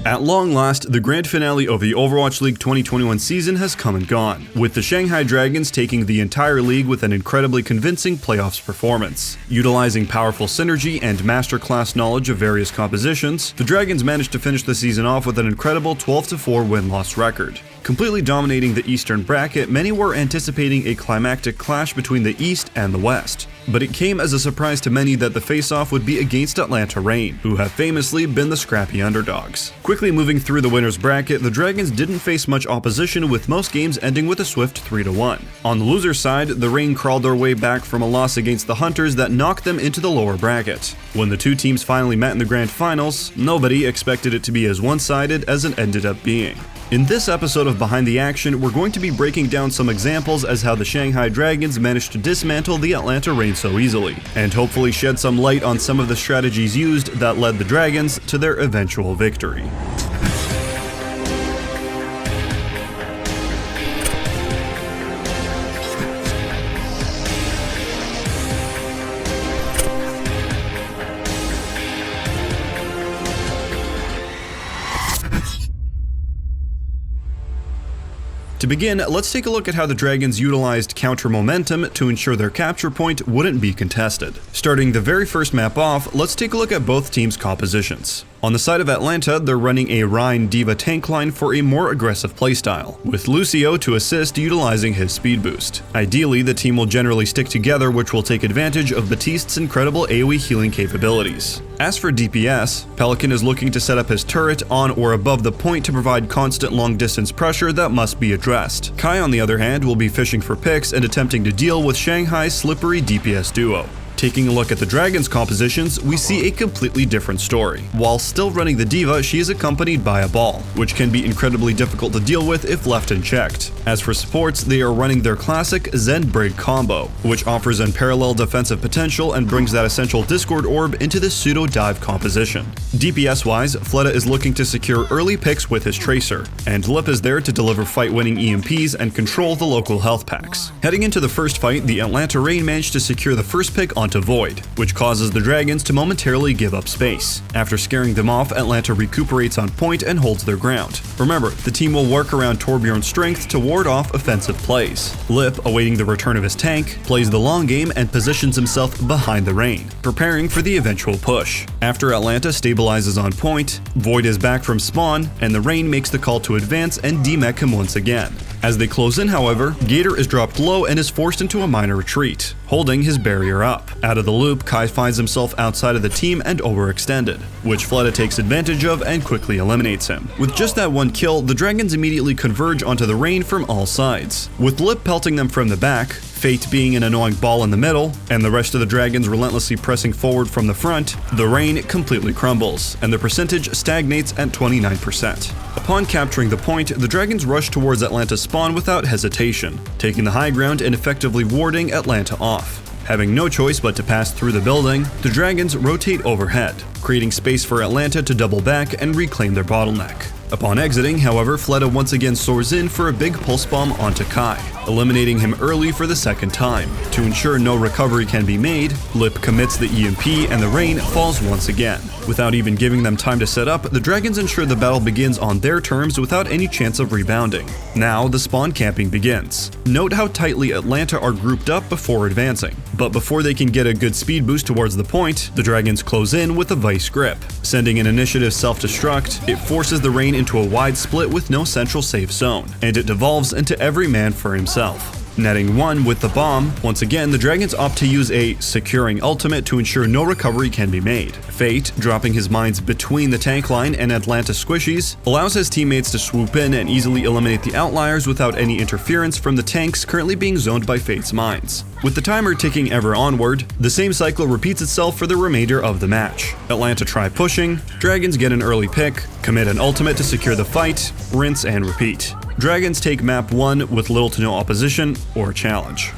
At long last, the grand finale of the Overwatch League 2021 season has come and gone, with the Shanghai Dragons taking the entire league with an incredibly convincing playoffs performance. Utilizing powerful synergy and masterclass knowledge of various compositions, the Dragons managed to finish the season off with an incredible 12-4 win-loss record. Completely dominating the Eastern bracket, many were anticipating a climactic clash between the East and the West. But it came as a surprise to many that the face-off would be against Atlanta Reign, who have famously been the scrappy underdogs. Quickly moving through the winner's bracket, the Dragons didn't face much opposition, with most games ending with a swift 3-1. On the loser's side, the Reign crawled their way back from a loss against the Hunters that knocked them into the lower bracket. When the two teams finally met in the grand finals, nobody expected it to be as one-sided as it ended up being. In this episode of Behind the Action, we're going to be breaking down some examples as how the Shanghai Dragons managed to dismantle the Atlanta Reign so easily, and hopefully shed some light on some of the strategies used that led the Dragons to their eventual victory. To begin, let's take a look at how the Dragons utilized counter momentum to ensure their capture point wouldn't be contested. Starting the very first map off, let's take a look at both teams' compositions. On the side of Atlanta, they're running a Rein D.Va tank line for a more aggressive playstyle, with Lucio to assist utilizing his speed boost. Ideally, the team will generally stick together, which will take advantage of Batiste's incredible AoE healing capabilities. As for DPS, Pelican is looking to set up his turret on or above the point to provide constant long-distance pressure that must be addressed. Kai, on the other hand, will be fishing for picks and attempting to deal with Shanghai's slippery DPS duo. Taking a look at the Dragons' compositions, we see a completely different story. While still running the D.Va, she is accompanied by a ball, which can be incredibly difficult to deal with if left unchecked. As for supports, they are running their classic Zen Brig combo, which offers unparalleled defensive potential and brings that essential Discord orb into the pseudo-dive composition. DPS-wise, Fleta is looking to secure early picks with his Tracer, and Lip is there to deliver fight-winning EMPs and control the local health packs. Heading into the first fight, the Atlanta Reign managed to secure the first pick onto Void, which causes the Dragons to momentarily give up space. After scaring them off, Atlanta recuperates on point and holds their ground. Remember, the team will work around Torbjorn's strength to ward off offensive plays. Lip, awaiting the return of his tank, plays the long game and positions himself behind the Reign, preparing for the eventual push. After Atlanta stabilizes on point, Void is back from spawn, and the Reign makes the call to advance and demech him once again. As they close in, however, Gator is dropped low and is forced into a minor retreat, holding his barrier up. Out of the loop, Kai finds himself outside of the team and overextended, which Fleta takes advantage of and quickly eliminates him. With just that one kill, the Dragons immediately converge onto the Reign from all sides, with Lip pelting them from the back, Fate being an annoying ball in the middle, and the rest of the Dragons relentlessly pressing forward from the front. The Reign completely crumbles, and the percentage stagnates at 29%. Upon capturing the point, the Dragons rush towards Atlanta's spawn without hesitation, taking the high ground and effectively warding Atlanta off. Having no choice but to pass through the building, the Dragons rotate overhead, creating space for Atlanta to double back and reclaim their bottleneck. Upon exiting, however, Fleta once again soars in for a big pulse bomb onto Kai, eliminating him early for the second time. To ensure no recovery can be made, Lip commits the EMP and the Reign falls once again. Without even giving them time to set up, the Dragons ensure the battle begins on their terms without any chance of rebounding. Now, the spawn camping begins. Note how tightly Atlanta are grouped up before advancing, but before they can get a good speed boost towards the point, the Dragons close in with a Vice Grip. Sending an initiative self-destruct, it forces the Reign into a wide split with no central safe zone, and it devolves into every man for himself. Netting one with the bomb, once again the Dragons opt to use a securing ultimate to ensure no recovery can be made. Fate, dropping his mines between the tank line and Atlanta squishies, allows his teammates to swoop in and easily eliminate the outliers without any interference from the tanks currently being zoned by Fate's mines. With the timer ticking ever onward, the same cycle repeats itself for the remainder of the match. Atlanta try pushing, Dragons get an early pick, commit an ultimate to secure the fight, rinse and repeat. Dragons take map 1 with little to no opposition or challenge.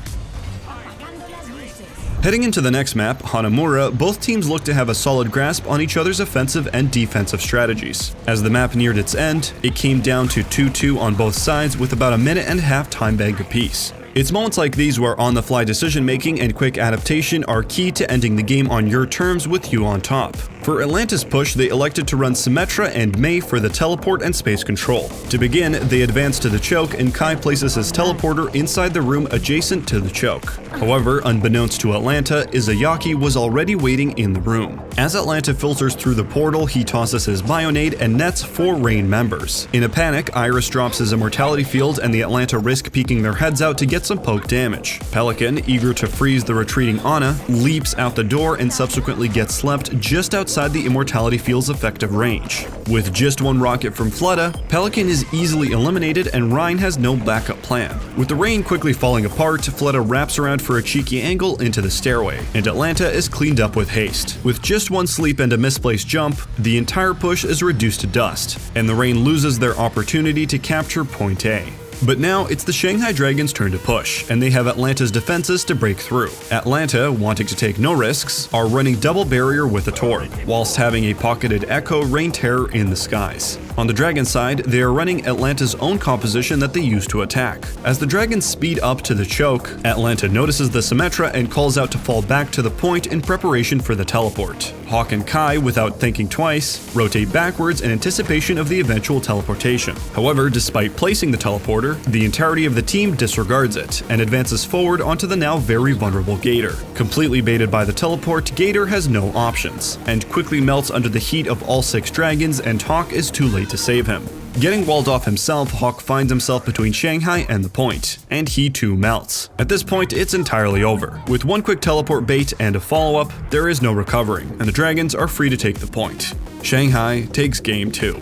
Heading into the next map, Hanamura, both teams look to have a solid grasp on each other's offensive and defensive strategies. As the map neared its end, it came down to 2-2 on both sides with about a minute and a half time bank apiece. It's moments like these where on-the-fly decision-making and quick adaptation are key to ending the game on your terms with you on top. For Atlanta's push, they elected to run Symmetra and Mei for the teleport and space control. To begin, they advance to the choke and Kai places his teleporter inside the room adjacent to the choke. However, unbeknownst to Atlanta, Izayaki was already waiting in the room. As Atlanta filters through the portal, he tosses his Bionade and nets 4 Rain members. In a panic, Iris drops his Immortality Field and the Atlanta risk peeking their heads out to get some poke damage. Pelican, eager to freeze the retreating Ana, leaps out the door and subsequently gets slept just outside the Immortality Field's effective range. With just 1 rocket from Fleta, Pelican is easily eliminated and Rein has no backup plan. With the Rain quickly falling apart, Fleta wraps around for a cheeky angle into the stairway, and Atlanta is cleaned up with haste. With just 1 sleep and a misplaced jump, the entire push is reduced to dust, and the Rain loses their opportunity to capture Point A. But now it's the Shanghai Dragons' turn to push, and they have Atlanta's defenses to break through. Atlanta, wanting to take no risks, are running double barrier with a Torb, whilst having a pocketed Echo rain terror in the skies. On the Dragon side, they are running Atlanta's own composition that they use to attack. As the Dragons speed up to the choke, Atlanta notices the Symmetra and calls out to fall back to the point in preparation for the teleport. Hawk and Kai, without thinking twice, rotate backwards in anticipation of the eventual teleportation. However, despite placing the teleporter, the entirety of the team disregards it and advances forward onto the now very vulnerable Gator. Completely baited by the teleport, Gator has no options, and quickly melts under the heat of all 6 dragons, and Hawk is too late to save him. Getting walled off himself, Hawk finds himself between Shanghai and the point, and he too melts. At this point, it's entirely over. With 1 quick teleport bait and a follow-up, there is no recovering, and the Dragons are free to take the point. Shanghai takes Game 2.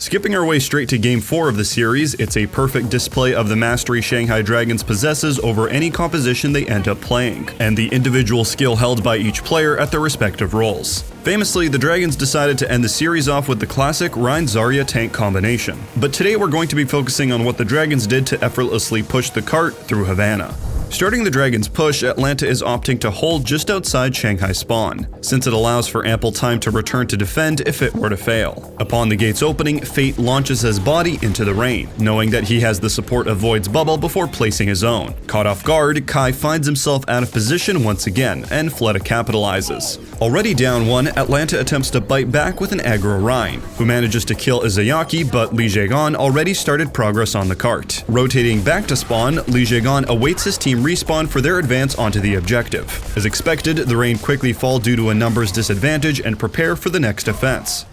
Skipping our way straight to Game 4 of the series, it's a perfect display of the mastery Shanghai Dragons possesses over any composition they end up playing, and the individual skill held by each player at their respective roles. Famously, the Dragons decided to end the series off with the classic Rein-Zarya tank combination, but today we're going to be focusing on what the Dragons did to effortlessly push the cart through Havana. Starting the Dragons' push, Atlanta is opting to hold just outside Shanghai spawn, since it allows for ample time to return to defend if it were to fail. Upon the gate's opening, Fate launches his body into the rain, knowing that he has the support of Void's bubble before placing his own. Caught off guard, Kai finds himself out of position once again, and Fleta capitalizes. Already down 1, Atlanta attempts to bite back with an aggro Rein, who manages to kill Izayaki, but Li Zhegan already started progress on the cart. Rotating back to spawn, Li Zhegan awaits his team respawn for their advance onto the objective. As expected, the Rain quickly fall due to a numbers disadvantage and prepare for the next offense.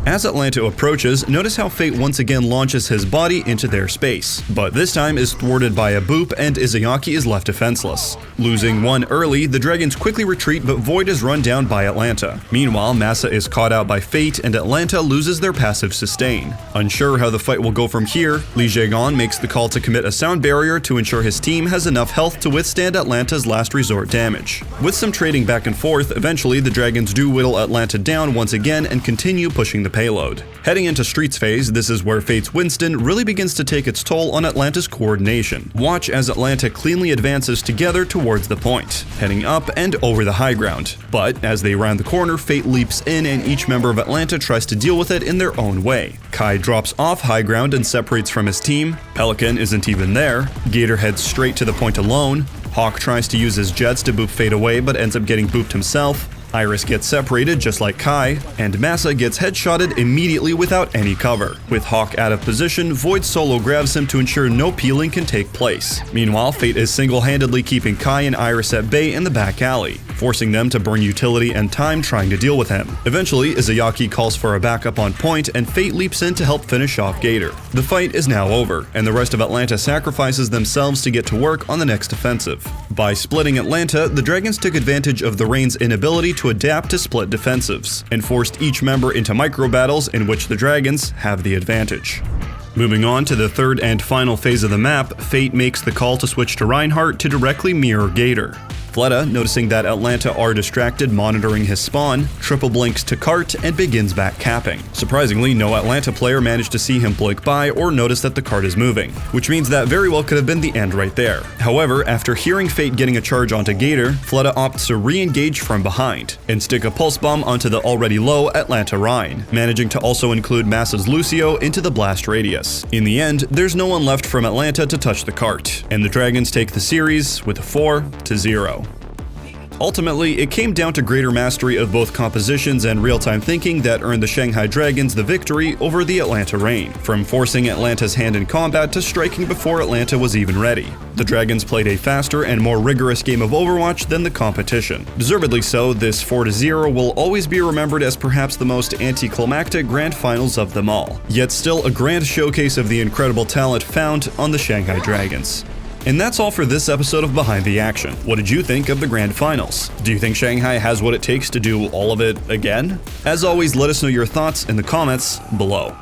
As Atlanta approaches, notice how Fate once again launches his body into their space, but this time is thwarted by a boop and Izayaki is left defenseless. Losing 1 early, the Dragons quickly retreat, but Void is run down by Atlanta. Meanwhile, Massa is caught out by Fate and Atlanta loses their passive sustain. Unsure how the fight will go from here, Li Zhegan makes the call to commit a sound barrier to ensure his team has enough health to withstand Atlanta's last resort damage. With some trading back and forth, eventually the Dragons do whittle Atlanta down once again and continue pushing the payload. Heading into Streets phase, this is where Fate's Winston really begins to take its toll on Atlanta's coordination. Watch as Atlanta cleanly advances together towards the point, heading up and over the high ground. But as they round the corner, Fate leaps in and each member of Atlanta tries to deal with it in their own way. Kai drops off high ground and separates from his team. Pelican isn't even there. Gator heads straight to the point alone. Hawk tries to use his jets to boop Fate away but ends up getting booped himself. Iris gets separated just like Kai, and Massa gets headshotted immediately without any cover. With Hawk out of position, Void solo grabs him to ensure no peeling can take place. Meanwhile, Fate is single-handedly keeping Kai and Iris at bay in the back alley, forcing them to burn utility and time trying to deal with him. Eventually, Izayaki calls for a backup on point, and Fate leaps in to help finish off Gator. The fight is now over, and the rest of Atlanta sacrifices themselves to get to work on the next offensive. By splitting Atlanta, the Dragons took advantage of the Rain's inability to adapt to split defensives, and forced each member into micro battles in which the Dragons have the advantage. Moving on to the third and final phase of the map, Fate makes the call to switch to Reinhardt to directly mirror Gator. Fleta, noticing that Atlanta are distracted monitoring his spawn, triple blinks to cart and begins back capping. Surprisingly, no Atlanta player managed to see him blink by or notice that the cart is moving, which means that very well could have been the end right there. However, after hearing Fate getting a charge onto Gator, Fleta opts to re-engage from behind and stick a pulse bomb onto the already low Atlanta Rein, managing to also include Massa's Lucio into the blast radius. In the end, there's no one left from Atlanta to touch the cart, and the Dragons take the series with a 4-0. Ultimately, it came down to greater mastery of both compositions and real-time thinking that earned the Shanghai Dragons the victory over the Atlanta Reign, from forcing Atlanta's hand in combat to striking before Atlanta was even ready. The Dragons played a faster and more rigorous game of Overwatch than the competition. Deservedly so, this 4-0 will always be remembered as perhaps the most anticlimactic grand finals of them all, yet still a grand showcase of the incredible talent found on the Shanghai Dragons. And that's all for this episode of Behind the Action. What did you think of the Grand Finals? Do you think Shanghai has what it takes to do all of it again? As always, let us know your thoughts in the comments below.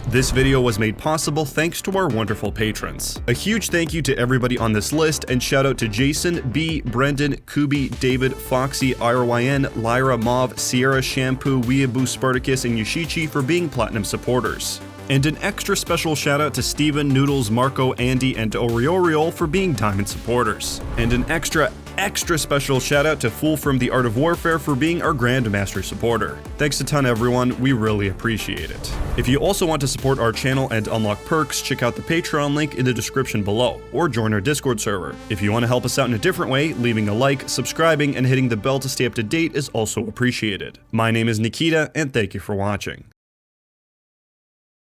This video was made possible thanks to our wonderful patrons. A huge thank you to everybody on this list, and shout out to Jason, B, Brendan, Kubi, David, Foxy, IRYN, Lyra, Mauve, Sierra, Shampoo, Weeaboo, Spartacus, and Yoshichi for being platinum supporters. And an extra special shout out to Steven, Noodles, Marco, Andy, and Orioriol for being diamond supporters. And an extra special shout out to Fool from the Art of Warfare for being our Grandmaster supporter. Thanks a ton everyone, we really appreciate it. If you also want to support our channel and unlock perks, check out the Patreon link in the description below, or join our Discord server. If you want to help us out in a different way, leaving a like, subscribing, and hitting the bell to stay up to date is also appreciated. My name is Nikita, and thank you for watching.